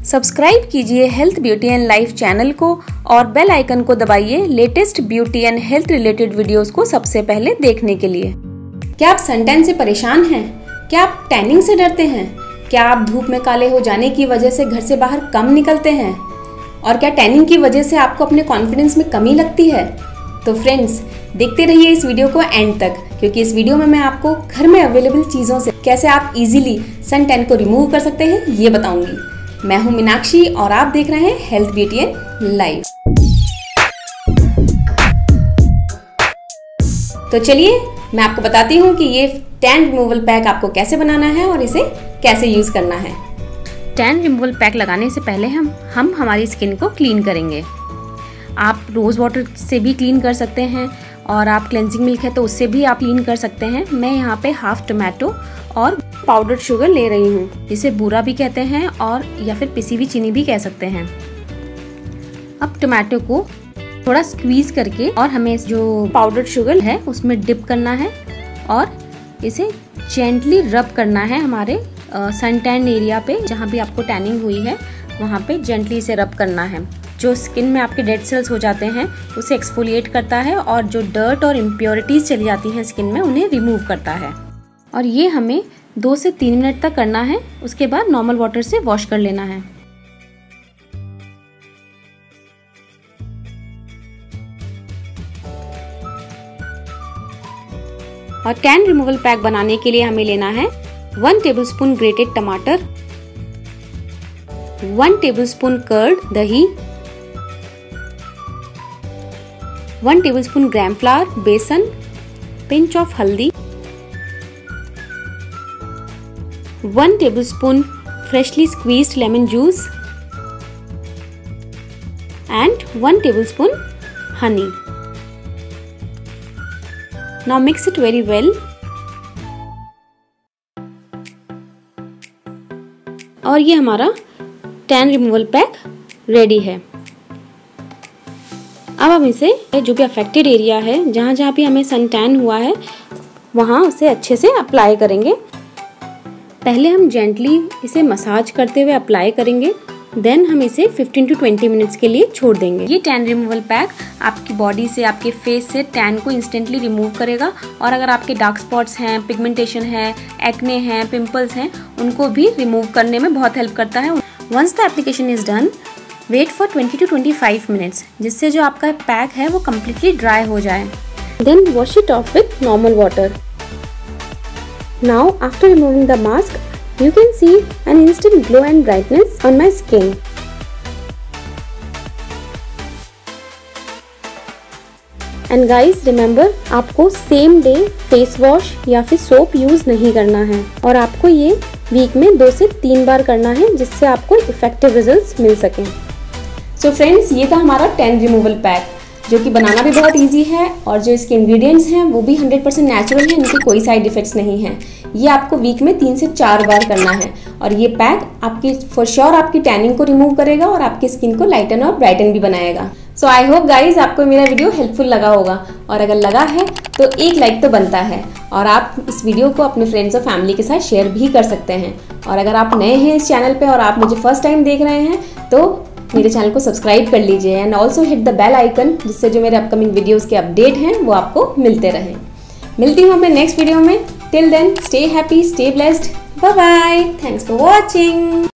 Subscribe कीजिए health beauty and life channel को और बेल आइकन को दबाइए latest beauty and health related videos को सबसे पहले देखने के लिए। क्या आप सनटैन से परेशान हैं? क्या आप टैनिंग से डरते हैं? क्या आप धूप में काले हो जाने की वजह से घर से बाहर कम निकलते हैं? और क्या टैनिंग की वजह से आपको अपने कॉन्फिडेंस में कमी लगती है? तो फ्रेंड्स, देखते रहिए इस वीडियो को एंड तक, क्योंकि इस वीडियो में मैं आपको घर में अवेलेबल चीज़ों से कैसे आप इजीली सन टैन को रिमूव कर सकते हैं ये बताऊंगी। मैं हूं मीनाक्षी और आप देख रहे हैं हेल्थ ब्यूटी एंड लाइफ। तो चलिए मैं आपको बताती हूं कि ये टैन रिमूवल पैक आपको कैसे बनाना है और इसे कैसे यूज करना है। टैन रिमूवल पैक लगाने से पहले हम हमारी स्किन को क्लीन करेंगे। आप रोज़ वाटर से भी क्लीन कर सकते हैं और आप क्लेंजिंग मिल्क है तो उससे भी आप क्लीन कर सकते हैं। मैं यहाँ पे हाफ टमाटो और पाउडर्ड शुगर ले रही हूँ, जिसे बूरा भी कहते हैं और या फिर पिसी हुई चीनी भी कह सकते हैं। अब टमाटो को थोड़ा स्क्वीज करके और हमें जो पाउडर्ड शुगर है उसमें डिप करना है और इसे जेंटली रब करना है हमारे सन टैन एरिया पे, जहाँ भी आपको टैनिंग हुई है वहाँ पे जेंटली इसे रब करना है। जो स्किन में आपके डेड सेल्स हो जाते हैं उसे एक्सफोलिएट करता है और जो डर्ट और इम्प्योरिटीज चली जाती हैं स्किन में उन्हें रिमूव करता है। और ये हमें 2 से 3 मिनट तक करना है। उसके बाद नॉर्मल वाटर से वॉश कर लेना है। और टैन रिमूवल पैक बनाने के लिए हमें लेना है 1 टेबलस्पून ग्रेटेड टमाटर, 1 टेबलस्पून कर्ड दही, 1 टेबलस्पून ग्राम फ्लावर बेसन, पिंच ऑफ हल्दी, 1 tablespoon freshly squeezed lemon juice and 1 tablespoon honey. Now mix it very well. और ये हमारा टैन रिमूवल पैक रेडी है। अब हम इसे जो भी अफेक्टेड एरिया है, जहाँ जहाँ भी हमें सन टैन हुआ है वहाँ उसे अच्छे से अप्लाई करेंगे। पहले हम जेंटली इसे मसाज करते हुए अप्लाई करेंगे, देन हम इसे 15 to 20 मिनट्स के लिए छोड़ देंगे। ये टैन रिमूवल पैक आपकी बॉडी से, आपके फेस से टैन को इंस्टेंटली रिमूव करेगा और अगर आपके डार्क स्पॉट्स हैं, पिगमेंटेशन है, एक्ने हैं, पिंपल्स हैं, उनको भी रिमूव करने में बहुत हेल्प करता है। Once the application is done, wait for 20 to 25 minutes, जिससे जो आपका पैक है वो कम्प्लीटली ड्राई हो जाए। Then wash it off with normal water. Now, after removing the mask, you can see an instant glow and brightness on my skin. And guys, remember, आपको same day face wash या फिर soap use नहीं करना है और आपको ये week में 2 से 3 बार करना है, जिससे आपको इफेक्टिव रिजल्ट्स मिल सकें। So friends, ये था हमारा टैन रिमूवल पैक, जो कि बनाना भी बहुत इजी है और जो इसके इंग्रेडिएंट्स हैं वो भी 100% नेचुरल हैं, इनके कोई साइड इफेक्ट्स नहीं हैं। ये आपको वीक में 3 से 4 बार करना है और ये पैक आपकी फॉर श्योर आपकी टैनिंग को रिमूव करेगा और आपकी स्किन को लाइटन और ब्राइटन भी बनाएगा। सो आई होप गाइज आपको मेरा वीडियो हेल्पफुल लगा होगा और अगर लगा है तो एक लाइक तो बनता है और आप इस वीडियो को अपने फ्रेंड्स और फैमिली के साथ शेयर भी कर सकते हैं। और अगर आप नए हैं इस चैनल पर और आप मुझे फर्स्ट टाइम देख रहे हैं तो मेरे चैनल को सब्सक्राइब कर लीजिए and also hit the bell icon, जिससे जो मेरे अपकमिंग वीडियोस के अपडेट हैं वो आपको मिलते रहें। मिलती हूँ मैं नेक्स्ट वीडियो में। Till then stay happy, stay blessed, bye bye, thanks for watching.